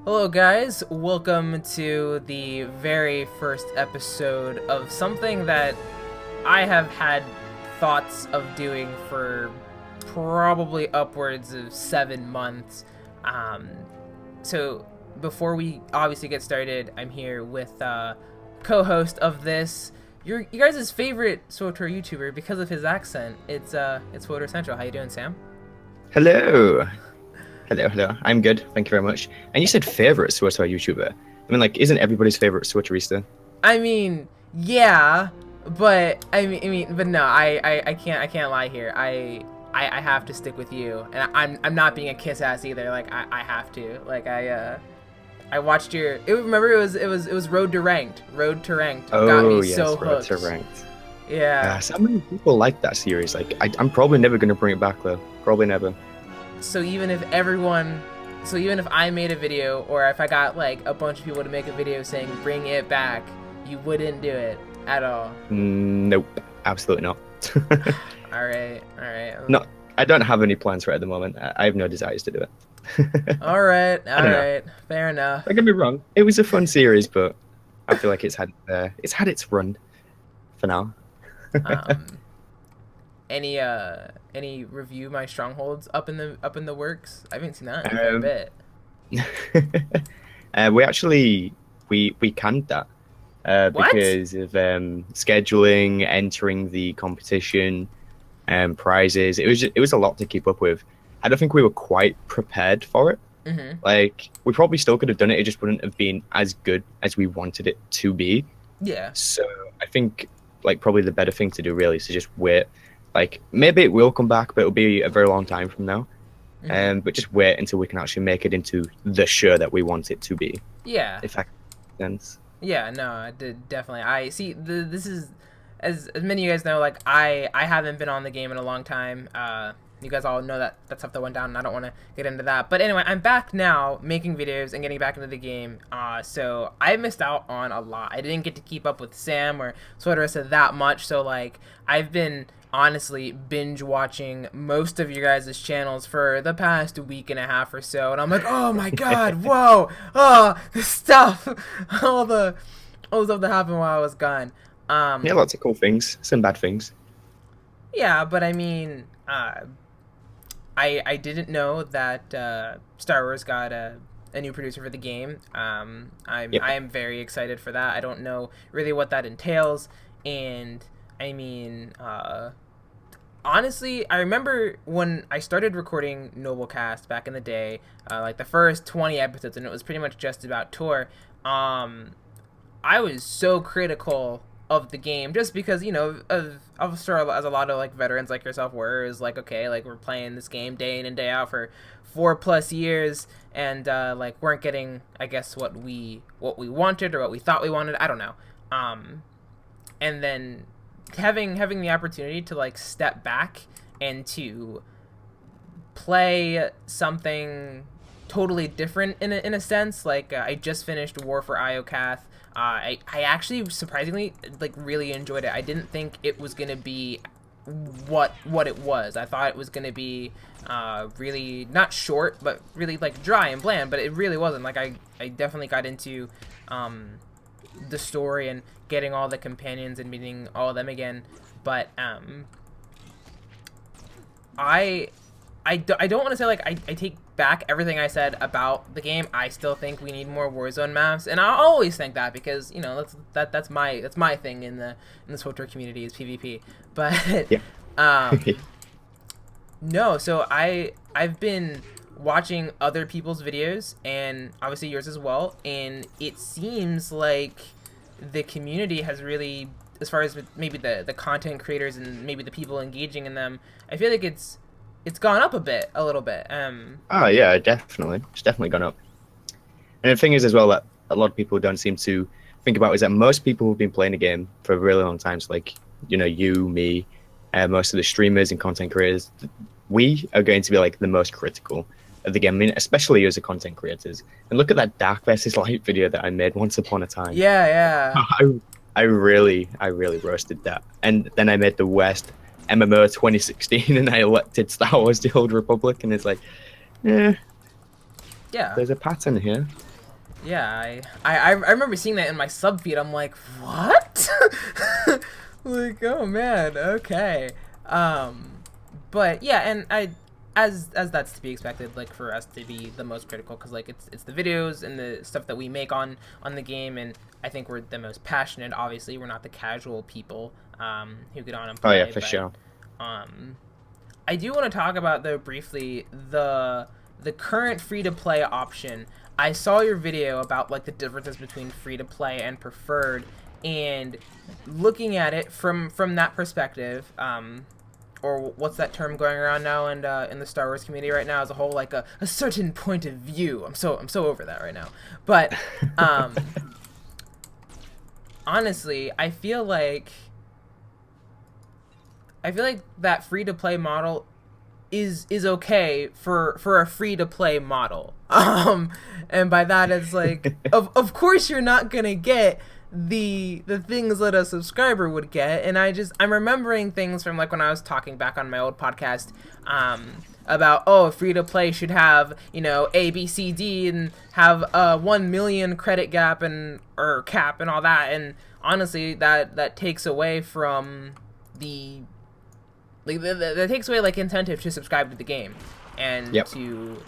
Hello, guys. Welcome to the very first episode of something that I have had thoughts of doing for probably upwards of 7 months. Um, so, before we obviously get started, I'm here with co-host of this, you guys' favorite SWTOR YouTuber because of his accent. It's Swtorcentral. How you doing, Sam? Hello. Hello. I'm good. Thank you very much. And you said favorite SWTOR YouTuber. I mean, like, isn't everybody's favorite SWTORista? I mean, yeah, but but no, I can't lie here. I have to stick with you, and I'm not being a kiss ass either. Like I have to. Like I watched your. It was Road to Ranked. Road to Ranked got Oh, me yes, so Road hooked. to Ranked. Yeah. So many people like that series. Like, I'm probably never going to bring it back, though. Probably never. So even if everyone, so even if I made a video, or if I got like a bunch of people to make a video saying bring it back, you wouldn't do it at all. Nope. Absolutely not. All right. All right. No, I don't have any plans for it at the moment. I have no desires to do it. All right, I don't know. fair enough. Don't get me wrong. It was a fun series, but I feel like it's had its run for now. Um, any review my strongholds up in the works? I haven't seen that in a fair Um, bit. we actually we canned that What? because of scheduling, entering the competition, prizes. It was a lot to keep up with. I don't think we were quite prepared for it. Mm-hmm. Like, we probably still could have done it. It just wouldn't have been as good as we wanted it to be. Yeah. So I think, like, probably the better thing to do really is to just wait. Like, maybe it will come back, but it'll be a very long time from now. Mm-hmm. But just wait until we can actually make it into the show that we want it to be, Yeah. if that makes sense. Yeah. No, I did definitely. I see. This is as many of you guys know. Like I haven't been on the game in a long time. You guys all know that stuff that went down, and I don't want to get into that. But anyway, I'm back now making videos and getting back into the game. So I missed out on a lot. I didn't get to keep up with Sam or Swtorcentral that much. So like I've been honestly binge watching most of you guys' channels for the past week and a half or so, and I'm like, oh my god, whoa, oh, this stuff, all the stuff that happened while I was gone. Yeah, lots of cool things, some bad things. Yeah, but I mean, I didn't know that Star Wars got a new producer for the game. Yep. I am very excited for that. I don't know really what that entails, and I mean, honestly, I remember when I started recording Noblecast back in the day, like the first 20 episodes, and it was pretty much just about Tor. I was so critical of the game just because of sort of as a lot of like veterans like yourself were, is like, okay, like we're playing this game day in and day out for 4+ years, and like weren't getting, I guess, what we wanted or what we thought we wanted. I don't know. And then having the opportunity to like step back and to play something totally different in a sense. Like I just finished War for Iokath. I actually surprisingly like really enjoyed it. I didn't think it was gonna be what it was. I thought it was gonna be really not short, but really like dry and bland. But it really wasn't. Like I definitely got into the story and getting all the companions and meeting all of them again. But I don't want to say like I take back everything I said about the game. I still think we need more Warzone maps, and I always think that because that's my thing in the SWTOR community is PvP. But Yeah. um, no, so I've been watching other people's videos and obviously yours as well, and it seems like the community has really, as far as maybe the content creators and maybe the people engaging in them, I feel like it's gone up a little bit. Oh yeah, definitely. It's definitely gone up. And the thing is as well that a lot of people don't seem to think about is that most people who've been playing the game for a really long time, so like, you, me, most of the streamers and content creators, we are going to be like the most critical of the game. I mean, especially as a content creators. And look at that Dark versus Light video that I made once upon a time. Yeah, yeah. I really roasted that. And then I made the West MMO 2016 and I elected Star Wars The Old Republic, and it's like, yeah, Yeah. there's a pattern here. Yeah, I remember seeing that in my sub feed. I'm like, what? Like, oh man, okay. Um, but yeah, and as that's to be expected, like for us to be the most critical, because like it's the videos and the stuff that we make on the game, and I think we're the most passionate. Obviously, we're not the casual people who get on and Oh yeah, play, for but sure. um, I do want to talk about though briefly the current free to play option. I saw your video about like the differences between free to play and preferred, and looking at it from that perspective, or what's that term going around now and in the Star Wars community right now as a whole, like a certain point of view. I'm so over that right now. But um, honestly, I feel like that free to play model is okay for a free to play model. And by that it's like of course you're not gonna get the things that a subscriber would get, and I'm remembering things from like when I was talking back on my old podcast about, oh, free to play should have, A, B, C, D, and have a 1 million credit gap and or cap and all that, and honestly that takes away from the like that takes away like incentive to subscribe to the game and Yep. to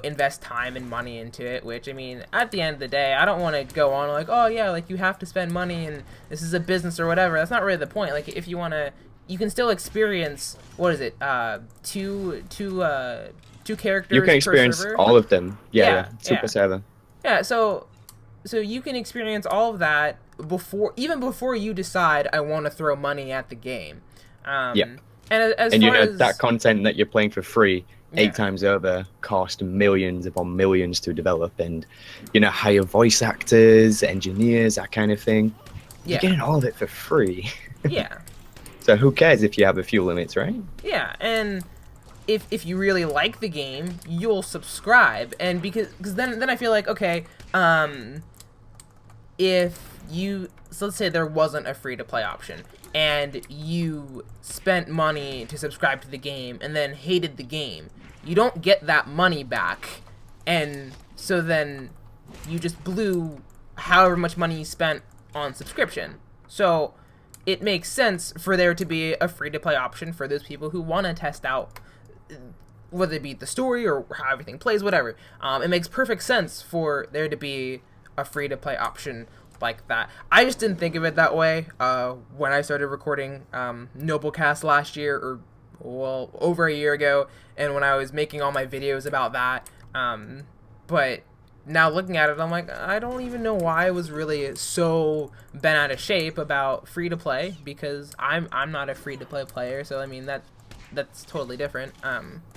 invest time and money into it, which I mean at the end of the day I don't want to go on like, oh yeah, like you have to spend money and this is a business or whatever. That's not really the point. Like if you want to, you can still experience, what is it, two characters You can per experience server. all of them. Yeah, Yeah, yeah. Super yeah. server. Yeah, so you can experience all of that before you decide I want to throw money at the game. Yep. And as And far that as content that you're playing for free yeah, 8 times over cost millions upon millions to develop, and hire voice actors, engineers, that kind of thing. You're yeah, getting all of it for free. yeah, So who cares if you have a few limits, right? yeah, and if you really like the game, you'll subscribe, and because then I feel like, okay, if you, so let's say there wasn't a free to play option and you spent money to subscribe to the game and then hated the game, you don't get that money back, and so then you just blew however much money you spent on subscription. So it makes sense for there to be a free to play option for those people who want to test out, whether it be the story or how everything plays, whatever. It makes perfect sense for there to be a free to play option like that. I just didn't think of it that way when I started recording Noblecast last year, or well, over a year ago, and when I was making all my videos about that. But now looking at it, I'm like, I don't even know why I was really so bent out of shape about free to play, because I'm not a free to play player. So I mean that's totally different.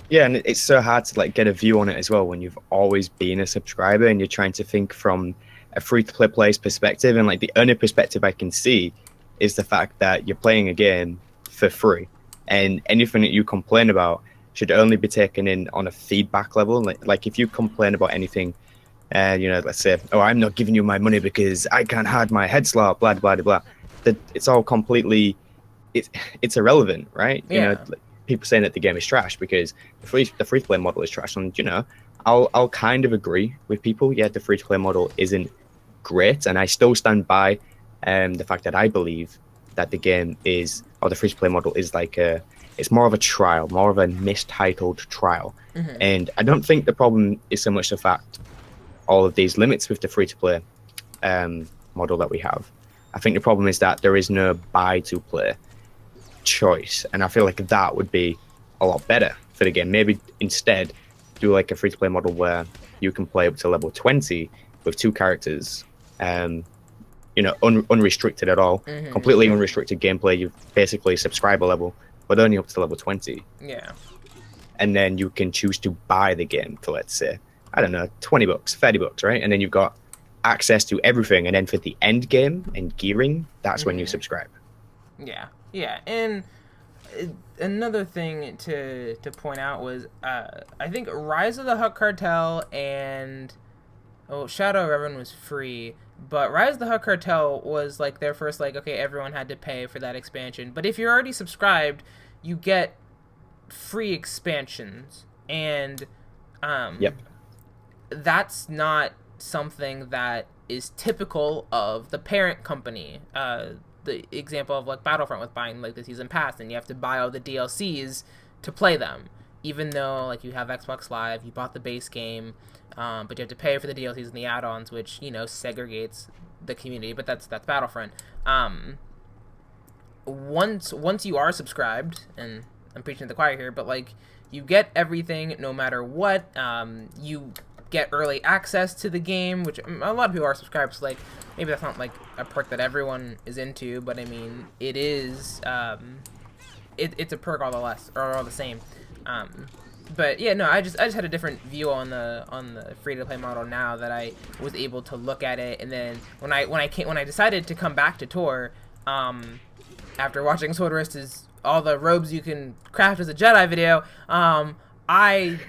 Yeah, and it's so hard to like get a view on it as well when you've always been a subscriber and you're trying to think from a free-to-play player's perspective. And like the only perspective I can see is the fact that you're playing a game for free, and anything that you complain about should only be taken in on a feedback level. Like if you complain about anything, let's say, oh, I'm not giving you my money because I can't hide my head slot, blah blah blah blah. That it's all completely, it's irrelevant, right? Yeah. Like, people saying that the game is trash because the free to play model is trash, and I'll kind of agree with people. Yeah, the free to play model isn't great, and I still stand by the fact that I believe that the game is, or the free to play model is like it's more of a trial, more of a mistitled trial. Mm-hmm. And I don't think the problem is so much the fact all of these limits with the free to play model that we have. I think the problem is that there is no buy to play choice, and I feel like that would be a lot better for the game. Maybe instead do like a free to play model where you can play up to level 20 with 2 characters, unrestricted at all, Mm-hmm. completely unrestricted gameplay. You basically subscriber level, but only up to level 20. Yeah. And then you can choose to buy the game for, let's say, I don't know, $20, $30, right? And then you've got access to everything. And then for the end game and gearing, that's when you subscribe. Yeah, yeah, and another thing to point out was I think Rise of the Hutt Cartel and Shadow of Revan was free, but Rise of the Hutt Cartel was like their first, like, okay, everyone had to pay for that expansion, but if you're already subscribed, you get free expansions, and Yep. that's not something that is typical of the parent company. The example of like Battlefront with buying like the season pass, and you have to buy all the DLCs to play them. Even though like you have Xbox Live, you bought the base game, but you have to pay for the DLCs and the add-ons, which segregates the community. But that's Battlefront. Once you are subscribed, and I'm preaching to the choir here, but like you get everything no matter what. You get early access to the game, which a lot of people are subscribed. So like maybe that's not like a perk that everyone is into, but I mean it is. It's a perk all the same. But yeah, no, I just had a different view on the free to play model now that I was able to look at it, and then when I decided to come back to Tor, after watching Swtorcentral all the robes you can craft as a Jedi video, I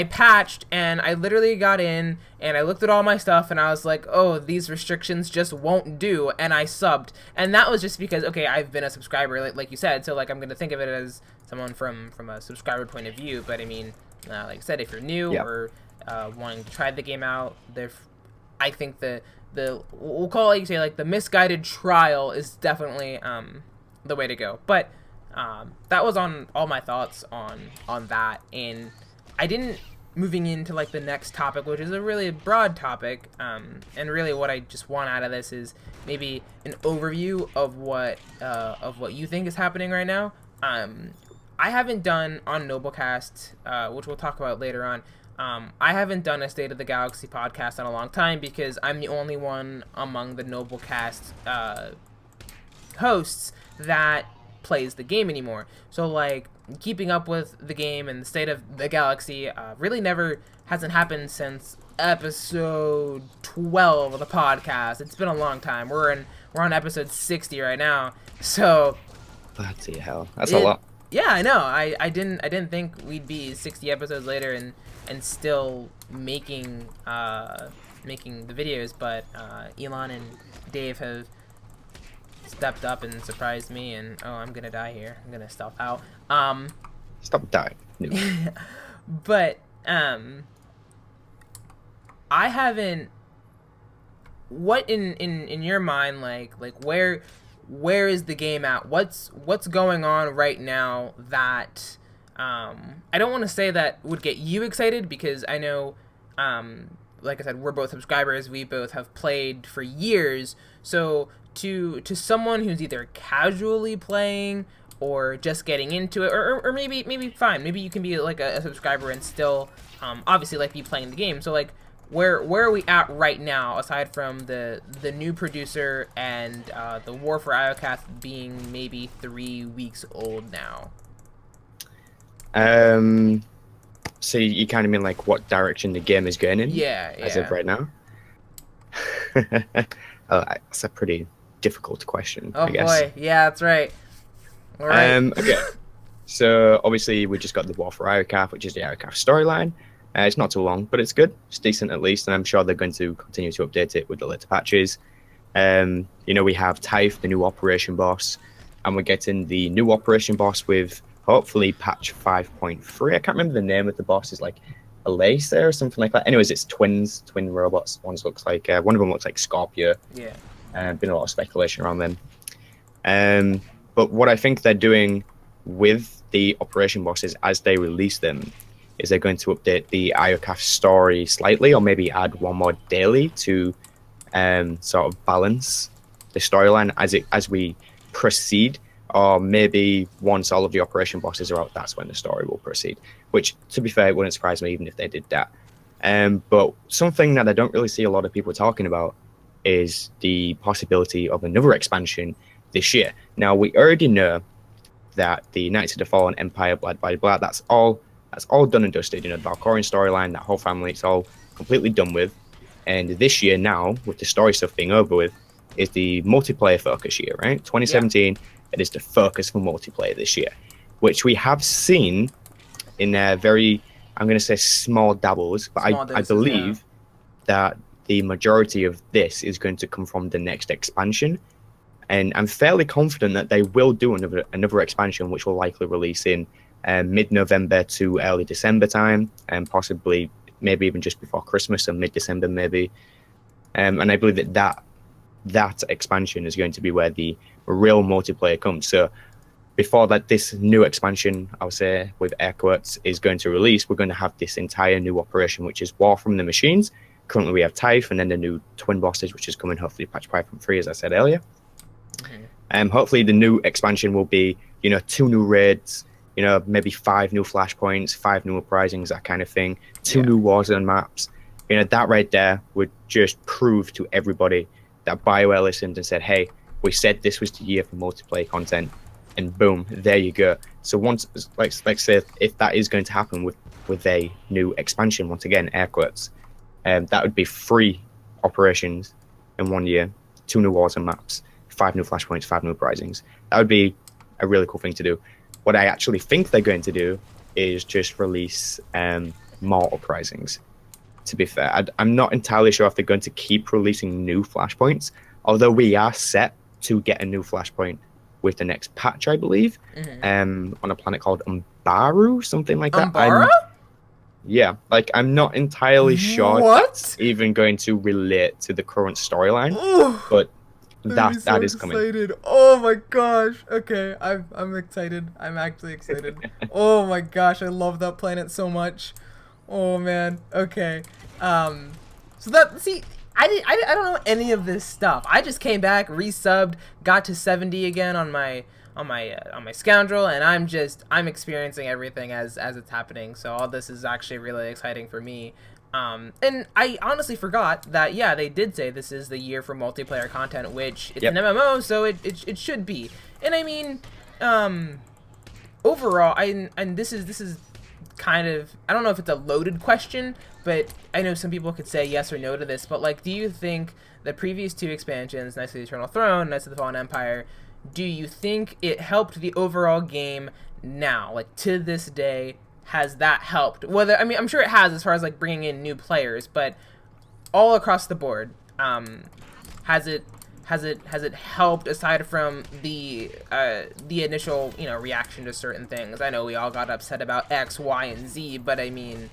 patched, and I literally got in and I looked at all my stuff and I was like, oh, these restrictions just won't do, and I subbed. And that was just because, okay, I've been a subscriber, like you said, so like I'm gonna think of it as someone from a subscriber point of view. But I mean, like I said, if you're new or wanting to try the game out, I think the we'll call it, like the misguided trial is definitely the way to go. But that was on all my thoughts on that, and I didn't moving into like the next topic, which is a really broad topic, and really what I just want out of this is maybe an overview of what you think is happening right now. I haven't done on Noblecast, which we'll talk about later on. I haven't done a State of the Galaxy podcast in a long time because I'm the only one among the Noblecast hosts that plays the game anymore. So like keeping up with the game and the State of the Galaxy really hasn't happened since episode 12 of the podcast. It's been a long time. We're on episode 60 right now. So bloody hell, that's a lot. Yeah, I know. I didn't think we'd be 60 episodes later and still making the videos, but Elon and Dave have stepped up and surprised me, and I'm gonna die here. I'm gonna stealth out. Stop dying. No. But I haven't. What in your mind, like where is the game at? What's going on right now that I don't want to say that would get you excited, because I know like I said, we're both subscribers. We both have played for years. So to someone who's either casually playing or just getting into it, or maybe fine, maybe you can be like a subscriber and still obviously like be playing the game. So like where are we at right now, aside from the new producer and the War for Iocath being maybe 3 weeks old now? So you kind of mean like what direction the game is going in? Yeah. As of right now? That's a pretty difficult question, I guess. Oh boy, yeah, that's right. All right. Okay. So obviously we just got the War for Iocath, which is the Iocath storyline. It's not too long, but it's good. It's decent at least, and I'm sure they're going to continue to update it with the later patches. We have Typh, the new operation boss, and we're getting the new operation boss with hopefully patch 5.3. I can't remember the name of the boss. It's like Elisa or something like that. Anyways, it's twin robots. One of them looks like Scorpio. Yeah. Been a lot of speculation around them. But what I think they're doing with the operation bosses as they release them is they're going to update the Iocath story slightly, or maybe add one more daily to sort of balance the storyline as we proceed. Or maybe once all of the operation bosses are out, that's when the story will proceed. Which, to be fair, it wouldn't surprise me even if they did that. But something that I don't really see a lot of people talking about is the possibility of another expansion this year. Now, we already know that the Knights of the Fallen Empire, blah, that's all done and dusted. The Valkorian storyline, that whole family, it's all completely done with. And this year now, with the story stuff being over with, is the multiplayer focus year, right? 2017, it is the focus for multiplayer this year, which we have seen in very, I'm going to say small dabbles, but I believe that the majority of this is going to come from the next expansion. And I'm fairly confident that they will do another expansion, which will likely release in mid-November to early December time, and possibly maybe even just before Christmas or mid-December maybe. And I believe that expansion is going to be where the real multiplayer comes. So before that, this new expansion, I would say with air quotes, is going to release, we're going to have this entire new operation, which is War from the Machines. Currently we have Tithe, and then the new twin bosses, which is coming hopefully patch Python 3, as I said earlier. Hopefully the new expansion will be, 2 new raids, maybe 5 new flashpoints, 5 new uprisings, that kind of thing, 2 new Warzone maps. That right there would just prove to everybody that BioWare listened and said, hey, we said this was the year for multiplayer content, and boom, there you go. So once, like say, if that is going to happen with a new expansion, once again, air quotes, that would be 3 operations in 1 year, 2 new Warzone maps, 5 new flashpoints, 5 new uprisings. That would be a really cool thing to do. What I actually think they're going to do is just release more uprisings. To be fair, I'm not entirely sure if they're going to keep releasing new flashpoints, although we are set to get a new flashpoint with the next patch, I believe, on a planet called Umbaru, something like that. Yeah, like I'm not entirely sure that's even going to relate to the current storyline, but that is coming. Excited. Oh my gosh. Okay, I'm excited. I'm actually excited. Oh my gosh, I love that planet so much. Oh man. Okay. So that, see, I don't know any of this stuff. I just came back, resubbed, got to 70 again on my Scoundrel, and I'm experiencing everything as it's happening. So all this is actually really exciting for me. And I honestly forgot that, yeah, they did say this is the year for multiplayer content, which it's an MMO, so it should be. And I mean, overall, and this is kind of, I don't know if it's a loaded question, but I know some people could say yes or no to this, but like, do you think the previous 2 expansions, Knights of the Eternal Throne, Knights of the Fallen Empire, do you think it helped the overall game now, like to this day? Has that helped? Whether, I mean, I'm sure it has as far as like bringing in new players, but all across the board, has it helped aside from the initial reaction to certain things? I know we all got upset about X, Y, and Z, but I mean,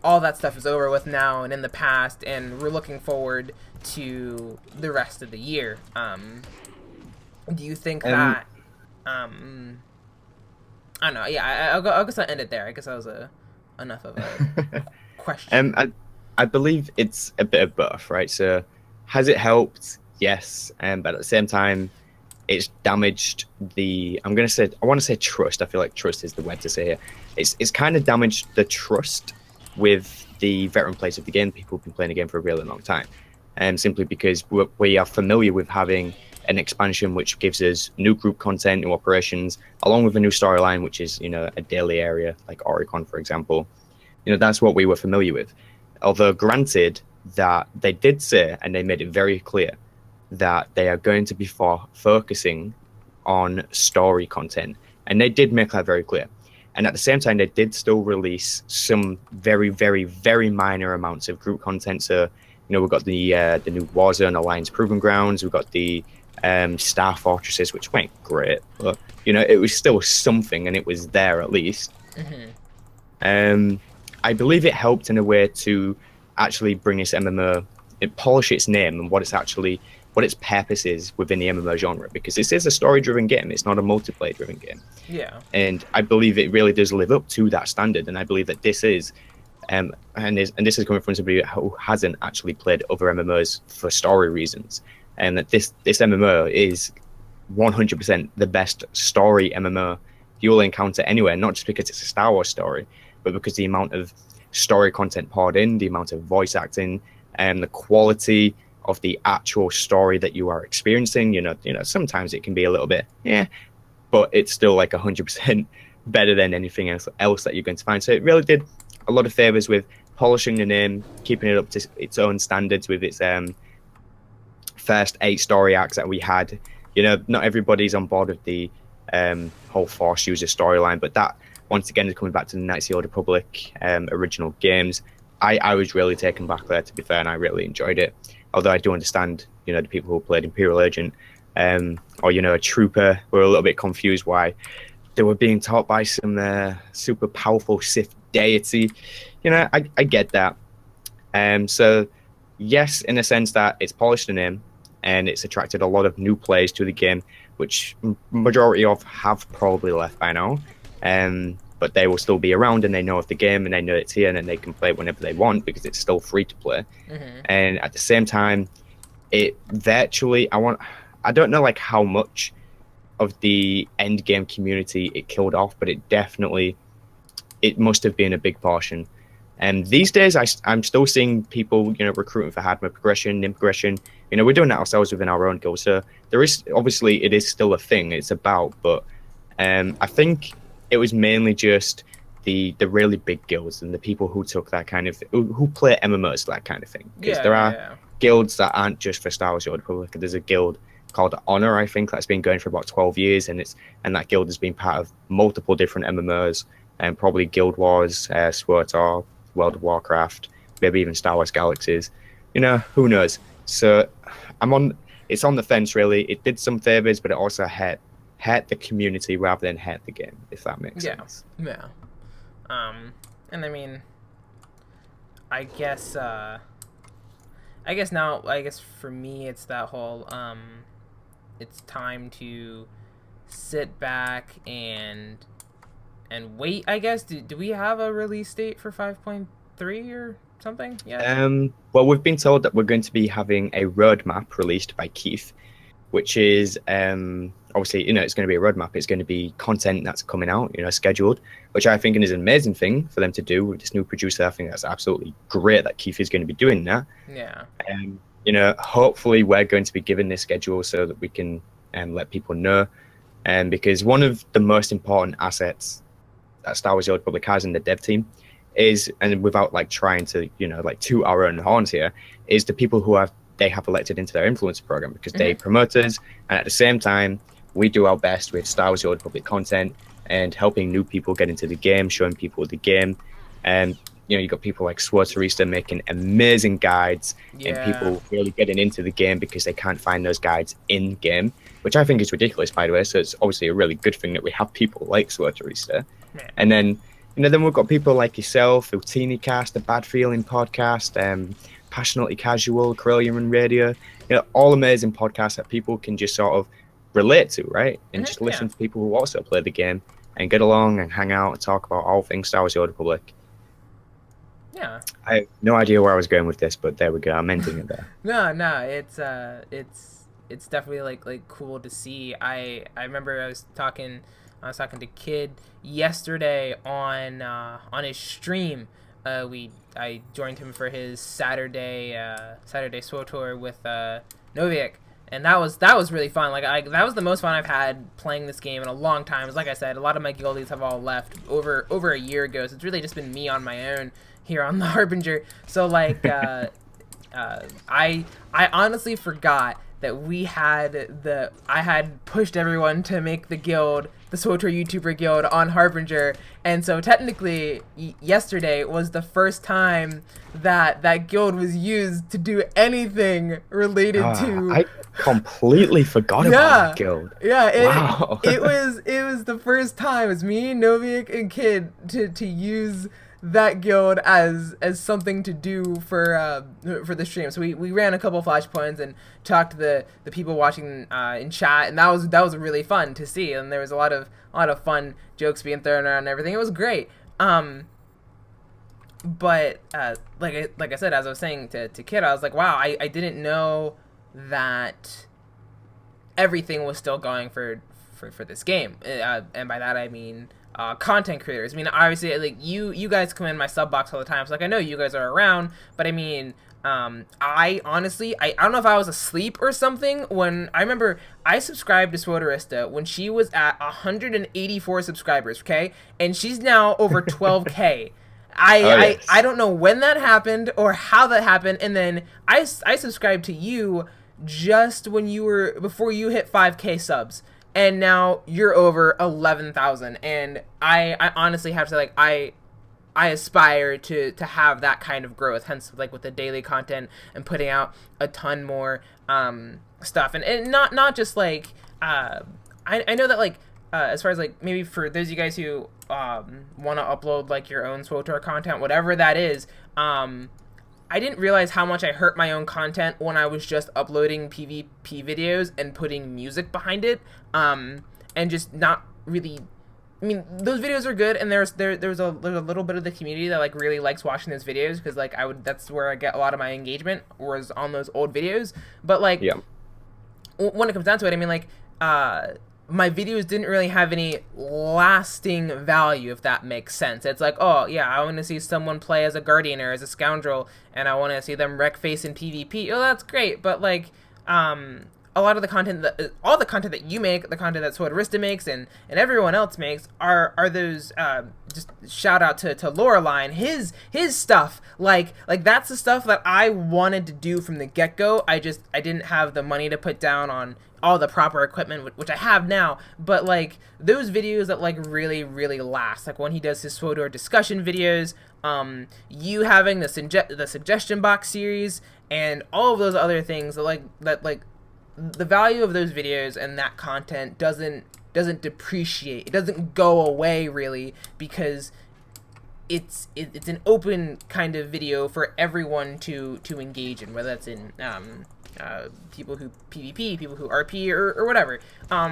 all that stuff is over with now and in the past, and we're looking forward to the rest of the year. Do you think that I don't know. Yeah, I guess I'll end it there. I guess that was enough of a question. I believe it's a bit of both, right? So, has it helped? Yes, but at the same time, it's damaged the. I want to say trust. I feel like trust is the word to say here. It's kind of damaged the trust with the veteran players of the game, people who've been playing the game for a really long time, simply because we are familiar with having an expansion which gives us new group content, new operations, along with a new storyline, which is, a daily area, like Oricon, for example. That's what we were familiar with. Although granted that they did say, and they made it very clear, that they are going to be focusing on story content. And they did make that very clear. And at the same time, they did still release some very, very, very minor amounts of group content. So, we've got the new Warzone Alliance Proving Grounds, we've got the Star Fortresses, which weren't great, but it was still something, and it was there at least. I believe it helped in a way to actually bring this MMO, polish its name and what its purpose is within the MMO genre, because this is a story-driven game. It's not a multiplayer-driven game. Yeah. And I believe it really does live up to that standard, and I believe that this is, and this is coming from somebody who hasn't actually played other MMOs for story reasons. And that this MMO is 100% the best story MMO you'll encounter anywhere, not just because it's a Star Wars story, but because the amount of story content poured in, the amount of voice acting, and the quality of the actual story that you are experiencing. Sometimes it can be a little bit, but it's still like 100% better than anything else that you're going to find. So it really did a lot of favors with polishing the name, keeping it up to its own standards with its first 8 story arcs that we had. Not everybody's on board with the whole Force user storyline, but that once again is coming back to the Knights of the Old Republic original games. I was really taken back there, to be fair, and I really enjoyed it. Although I do understand, the people who played Imperial Agent or a Trooper were a little bit confused why they were being taught by some super powerful Sith deity. You know, I get that. So yes, in a sense that it's polished the name and it's attracted a lot of new players to the game, which majority of have probably left by now. But they will still be around and they know of the game and they know it's here and then they can play it whenever they want because it's still free to play. Mm-hmm. And at the same time, it virtually, I don't know like how much of the end game community it killed off, but it must have been a big portion. And these days, I'm still seeing people, you know, recruiting for hardware progression, nim progression. You know, we're doing that ourselves within our own guild. So there is obviously it is still a thing. It's about, but I think it was mainly just the really big guilds and the people who took that kind of who play MMOs, that kind of thing. Because there are guilds that aren't just for Star Wars: The Old Republic. There's a guild called Honor, I think, that's been going for about 12 years, and that guild has been part of multiple different MMOs, and probably Guild Wars, SWTOR, World of Warcraft, maybe even Star Wars Galaxies. You know, who knows? So it's on the fence really. It did some favors, but it also hurt the community rather than hurt the game, if that makes sense. Yeah. And I mean, I guess for me it's that whole it's time to sit back and wait, I guess. Do we have a release date for 5.3 or something? Yeah. Well, we've been told that we're going to be having a roadmap released by Keith, which is obviously, you know, it's going to be a roadmap. It's going to be content that's coming out, you know, scheduled, which I think is an amazing thing for them to do with this new producer. I think that's absolutely great that Keith is going to be doing that. Yeah. You know, hopefully we're going to be given this schedule so that we can let people know. Because one of the most important assets that Star Wars: The Old Republic has in the dev team is, and without like trying to, you know, like toot our own horns here, is the people who they have elected into their influencer program, because they promote us, and at the same time we do our best with Star Wars: The Old Republic content and helping new people get into the game, showing people the game. And you know, you got people like SWTOR making amazing guides, and people really getting into the game because they can't find those guides in game, which I think is ridiculous, by the way. So it's obviously a really good thing that we have people like SWTOR. And then, you know, then we've got people like yourself, Cast, the Bad Feeling podcast, Passionately Casual, Corellian Radio, you know, all amazing podcasts that people can just sort of relate to, right? And just listen to people who also play the game and get along and hang out and talk about all things Star Wars: The Old Republic. Yeah. I have no idea where I was going with this, but there we go. I'm ending it there. No, it's definitely like cool to see. I remember I was talking to Kid yesterday on his stream. I joined him for his Saturday SWTOR with Noviak, and that was really fun. That was the most fun I've had playing this game in a long time. Like I said, a lot of my guildies have all left over a year ago, so it's really just been me on my own here on the Harbinger. So like I honestly forgot that I had pushed everyone to make the guild, the SWTOR YouTuber guild on Harbinger, and so technically yesterday was the first time that guild was used to do anything related to. I completely forgot about that guild. Yeah, it was the first time. It was me, Noviak, and Kid to use that guild as something to do for the stream. So we ran a couple flashpoints and talked to the people watching in chat, and that was really fun to see. And there was a lot of fun jokes being thrown around and everything. It was great. But like I said, as I was saying to Kid, I was like, wow, I didn't know that everything was still going for this game, and by that I mean content creators. I mean, obviously, like you guys come in my sub box all the time, so like I know you guys are around, but I mean, I honestly, I don't know if I was asleep or something when I remember I subscribed to SWTORista when she was at 184 subscribers, okay, and she's now over 12K. I don't know when that happened or how that happened, and then I subscribed to you just when before you hit 5K subs. And now you're over 11,000, and I honestly have to say, like, I aspire to have that kind of growth, hence like with the daily content and putting out a ton more stuff, and not just like I know that like as far as like maybe for those of you guys who want to upload like your own SWTOR content, whatever that is, I didn't realize how much I hurt my own content when I was just uploading PvP videos and putting music behind it, and just not really. I mean, those videos are good, and there's a little bit of the community that like really likes watching those videos, because like that's where I get a lot of my engagement, was on those old videos. But like, Yeah. When it comes down to it, I mean, like, my videos didn't really have any lasting value, if that makes sense. It's like, oh yeah, I want to see someone play as a guardian or as a scoundrel, and I want to see them wreck face in PvP. Oh, that's great, but like, a lot of the content all the content that you make, the content that Swtorcentral makes, and everyone else makes, are those, just shout out to Loreline, his stuff, like that's the stuff that I wanted to do from the get-go. I didn't have the money to put down on all the proper equipment, which I have now, but like those videos that like really last, like when he does his SWTOR discussion videos, you having the suggestion box series, and all of those other things that the value of those videos and that content doesn't depreciate. It doesn't go away really, because it's an open kind of video for everyone to engage in, whether that's in people who PvP, people who RP, or whatever.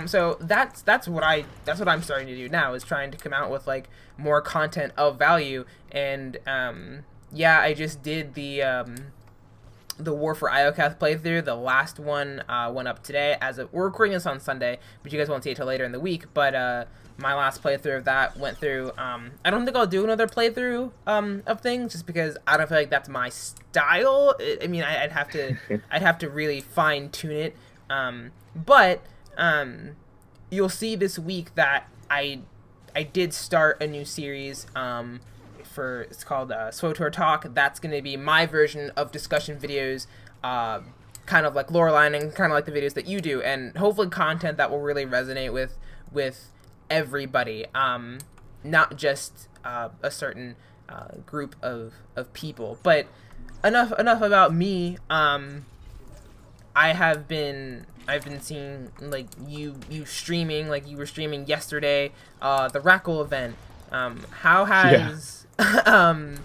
So that's what I'm starting to do now, is trying to come out with like more content of value. And yeah, I just did the War for IOCath playthrough. The last one went up today. We're recording this on Sunday, but you guys won't see it till later in the week. But my last playthrough of that went through. I don't think I'll do another playthrough of things, just because I don't feel like that's my style. I mean, I'd have to really fine tune it. But you'll see this week that I did start a new series. It's called SWTOR Talk. That's going to be my version of discussion videos, kind of like Loreline, and kind of like the videos that you do, and hopefully content that will really resonate with everybody, not just a certain group of people. But enough about me. I've been seeing like you streaming, like you were streaming yesterday, the Rackle event. How has I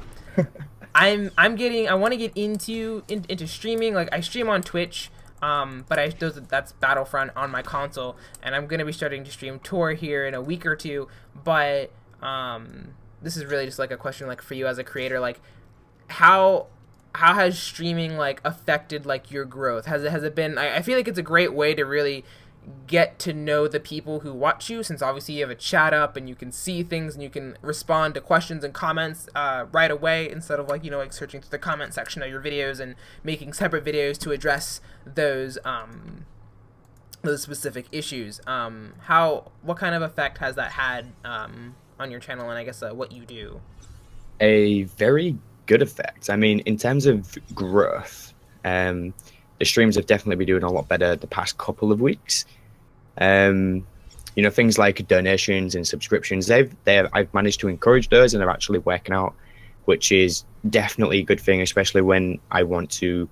want to get into streaming. Like, I stream on Twitch, but that's Battlefront on my console, and I'm gonna be starting to stream Tor here in a week or two. But this is really just like a question, like, for you as a creator, like how has streaming like affected like your growth? Has it been? I feel like it's a great way to really get to know the people who watch you, since obviously you have a chat up and you can see things and you can respond to questions and comments right away, instead of like, like searching through the comment section of your videos and making separate videos to address those specific issues. What kind of effect has that had on your channel, and I guess what you do? A very good effect. I mean, in terms of growth, the streams have definitely been doing a lot better the past couple of weeks. Things like donations and subscriptions, I've managed to encourage those, and they're actually working out, which is definitely a good thing, especially when I want to,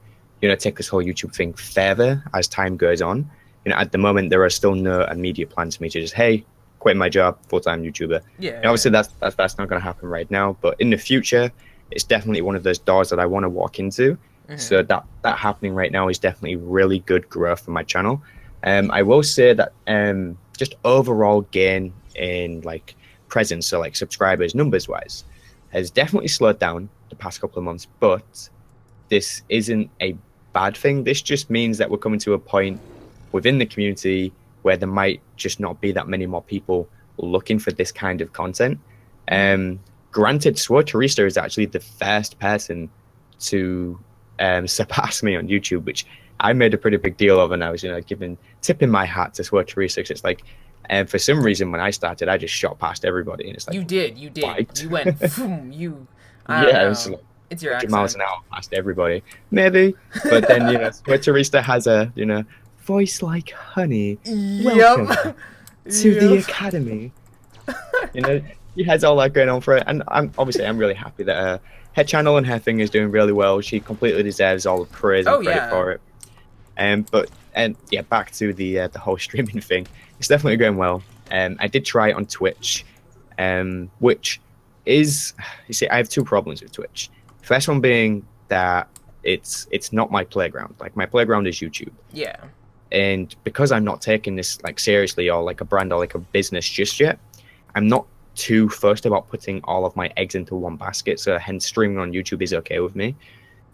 take this whole YouTube thing further as time goes on. At the moment, there are still no immediate plans for me to just, hey, quit my job, full-time YouTuber. Yeah. And obviously, that's not going to happen right now, but in the future, it's definitely one of those doors that I want to walk into. So that happening right now is definitely really good growth for my channel. I will say that just overall gain in like presence, so like subscribers numbers wise, has definitely slowed down the past couple of months, but this isn't a bad thing. This just means that we're coming to a point within the community where there might just not be that many more people looking for this kind of content. Granted, Swtorcentral is actually the first person to surpassed me on YouTube, which I made a pretty big deal of, and I was, tipping my hat to SWTOR. It's like, and for some reason when I started, I just shot past everybody, and it's like, you did, what? You went, boom, it was like it's your 100 miles an hour past everybody, maybe, but then SWTOR has a voice like honey. Welcome to the academy. She has all that going on for it, and I'm really happy that her channel and her thing is doing really well. She completely deserves all the praise and credit for it. Back to the whole streaming thing. It's definitely going well. I did try it on Twitch, which is, you see, I have two problems with Twitch. First one being that it's not my playground. Like, my playground is YouTube. Yeah. And because I'm not taking this like seriously or like a brand or like a business just yet, I'm not too fussed about putting all of my eggs into one basket. So hence streaming on YouTube is okay with me.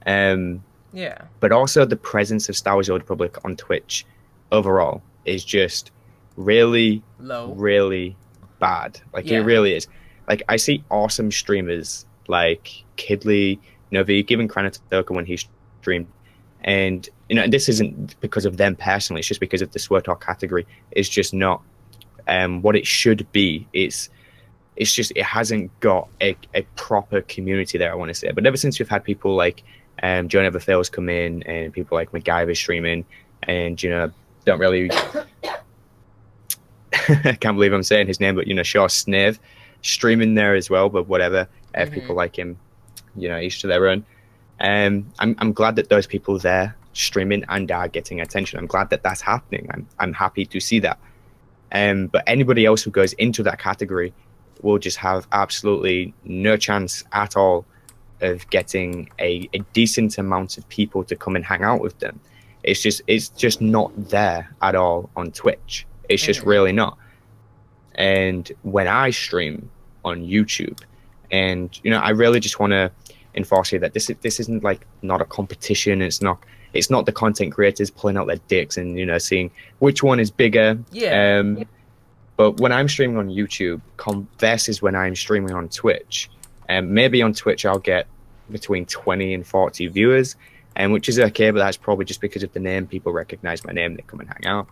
Yeah. But also the presence of Star Wars: The Old Republic on Twitch overall is just really Low. really bad. Like, Yeah. it really is. Like, I see awesome streamers like Kidley, Novi, even Kranatoka when he streamed. And, you know, this isn't because of them personally. It's just because of the SWTOR category. It's just not what it should be. It's just, it hasn't got a proper community there, I want to say. But ever since we've had people like Joe Never Fails come in, and people like MacGyver streaming, and, you know, don't really I can't believe I'm saying his name, but, you know, Shaw Snave streaming there as well. But whatever, people like him, you know, each to their own. I'm glad that those people there streaming and are getting attention. I'm glad that that's happening. I'm happy to see that. But anybody else who goes into that category will just have absolutely no chance at all of getting a decent amount of people to come and hang out with them. It's just not there at all on Twitch. It's just really not. And when I stream on YouTube, and, you know, I really just want to enforce here that this isn't like not a competition. It's not the content creators pulling out their dicks and, you know, seeing which one is bigger. But when I'm streaming on YouTube versus when I'm streaming on Twitch, maybe on Twitch I'll get between 20 and 40 viewers, which is okay, but that's probably just because of the name. People recognize my name, they come and hang out.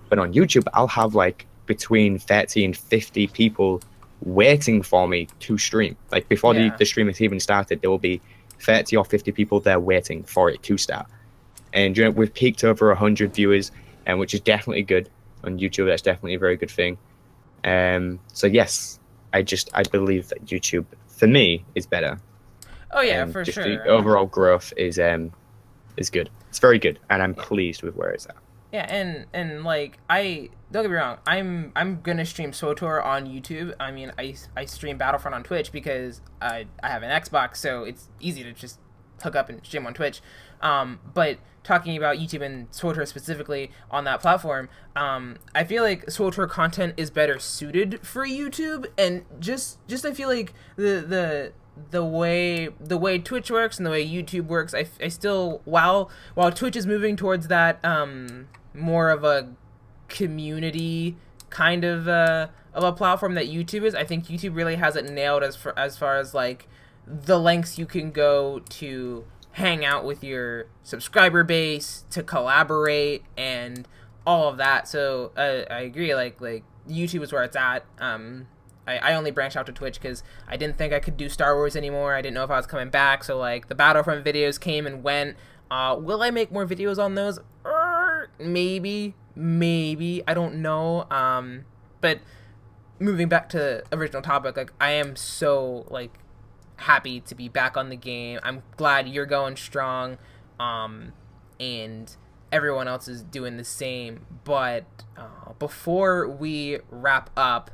But on YouTube I'll have like between 30 and 50 people waiting for me to stream. Like, before the stream has even started, there will be 30 or 50 people there waiting for it to start. And, you know, we've peaked over 100 viewers, which is definitely good on YouTube. That's definitely a very good thing. So yes, I believe that YouTube for me is better. Oh yeah, for just sure. The overall growth is good. It's very good, and I'm pleased with where it's at. Yeah, and like, I don't get me wrong, I'm gonna stream SWTOR on YouTube. I mean, I stream Battlefront on Twitch because I have an Xbox, so it's easy to just hook up and stream on Twitch. But talking about YouTube and SWTOR specifically on that platform, I feel like SWTOR content is better suited for YouTube, and just I feel like the way Twitch works and the way YouTube works, I still, while Twitch is moving towards that more of a community kind of a platform that YouTube is, I think YouTube really has it nailed as far as like the lengths you can go to hang out with your subscriber base, to collaborate, and all of that. So I agree, like YouTube is where it's at. I only branched out to Twitch because I didn't think I could do Star Wars anymore. I didn't know if I was coming back. So, like, the Battlefront videos came and went. Will I make more videos on those? Maybe. I don't know. But moving back to the original topic, like, I am so, like, happy to be back on the game. I'm glad you're going strong. And everyone else is doing the same. But before we wrap up,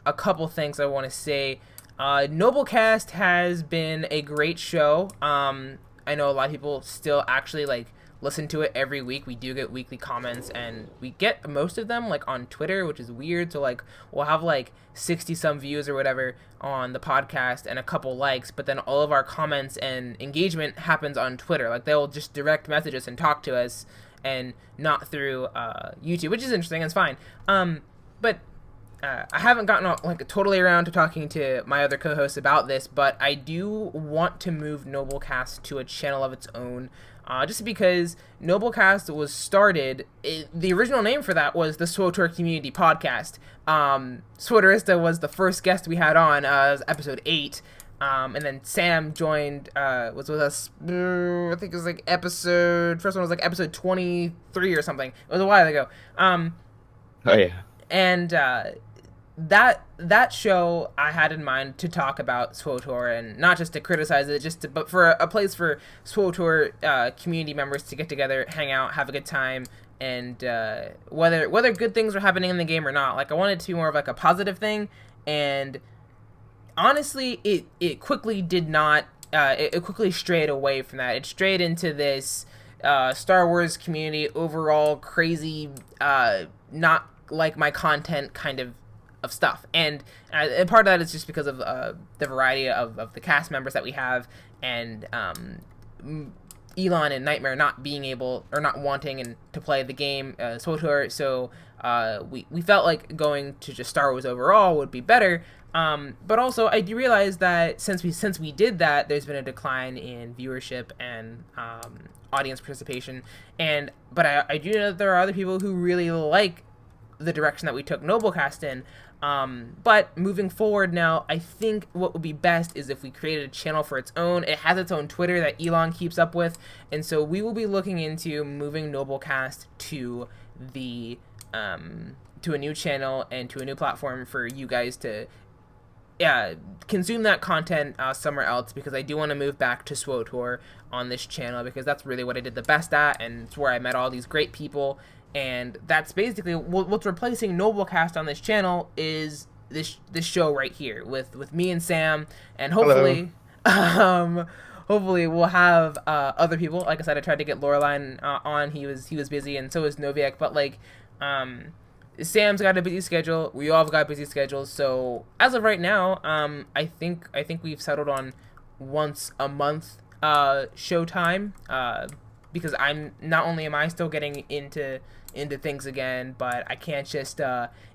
a couple things I want to say. Noblecast has been a great show. I know a lot of people still actually like listen to it every week. We do get weekly comments, and we get most of them like on Twitter, which is weird. So like we'll have like 60 some views or whatever on the podcast and a couple likes, but then all of our comments and engagement happens on Twitter. Like they'll just direct message us and talk to us, and not through YouTube, which is interesting. It's fine. But I haven't gotten like totally around to talking to my other co-hosts about this, but I do want to move Noblecast to a channel of its own, just because Noblecast was started. The original name for that was the SWTOR Community Podcast. Swtorista was the first guest we had on, episode 8, and then Sam joined, was with us. I think it was like first one was like episode 23 or something. It was a while ago. Oh yeah. And that show I had in mind to talk about SWTOR, and not just to criticize it, but for a place for SWTOR community members to get together, hang out, have a good time, and whether good things are happening in the game or not. Like, I want it to be more of like a positive thing, and honestly, it quickly did not. It quickly strayed away from that. It strayed into this Star Wars community overall crazy, not like my content kind of stuff, and part of that is just because of the variety of the cast members that we have, and Elon and Nightmare not being able or not wanting to play the game SWTOR, so we felt like going to just Star Wars overall would be better. But also, I do realize that since we did that, there's been a decline in viewership and audience participation, but I do know that there are other people who really like the direction that we took Noblecast in. But moving forward now, I think what would be best is if we created a channel for its own. It has its own Twitter that Elon keeps up with, and so we will be looking into moving Noblecast to the to a new channel and to a new platform for you guys to consume that content somewhere else, because I do want to move back to SWTOR on this channel, because that's really what I did the best at, and it's where I met all these great people. And that's basically what's replacing Noblecast on this channel is this show right here with me and Sam, and hopefully hopefully we'll have other people. Like I said, I tried to get Loreline on. He was busy, and so was Noviak. But like Sam's got a busy schedule. We all have got busy schedules. So as of right now, I think we've settled on once a month showtime. Because I'm not only am I still getting into things again, but I can't just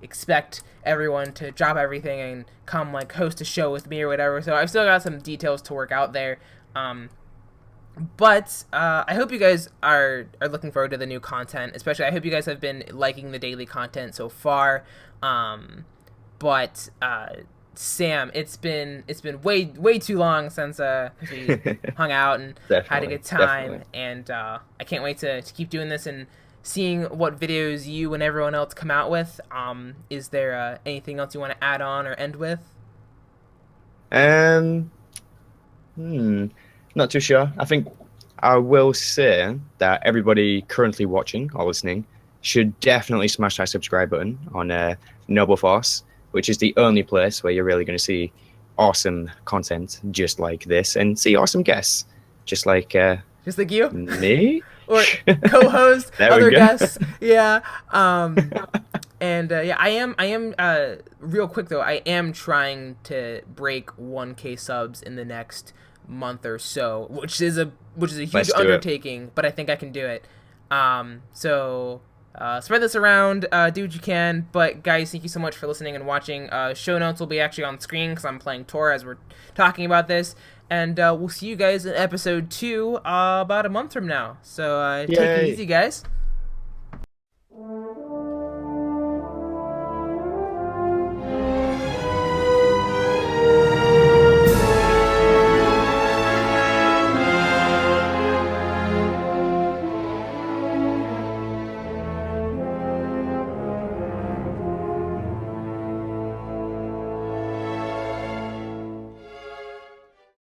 expect everyone to drop everything and come like host a show with me or whatever. So I've still got some details to work out there. But I hope you guys are looking forward to the new content. Especially, I hope you guys have been liking the daily content so far. But Sam, it's been way too long since we hung out and had a good time, and I can't wait to keep doing this and seeing what videos you and everyone else come out with. Is there anything else you want to add on or end with? Not too sure. I think I will say that everybody currently watching or listening should definitely smash that subscribe button on Noble Force, which is the only place where you're really going to see awesome content just like this, and see awesome guests just like you, me, or co-host, other guests. Yeah. And I am real quick though, I am trying to break 1K subs in the next month or so, which is a huge undertaking, but I think I can do it. So spread this around, do what you can. But guys, thank you so much for listening and watching. Show notes will be actually on screen because I'm playing Tor as we're talking about this, and we'll see you guys in episode 2 about a month from now. So take it easy, guys.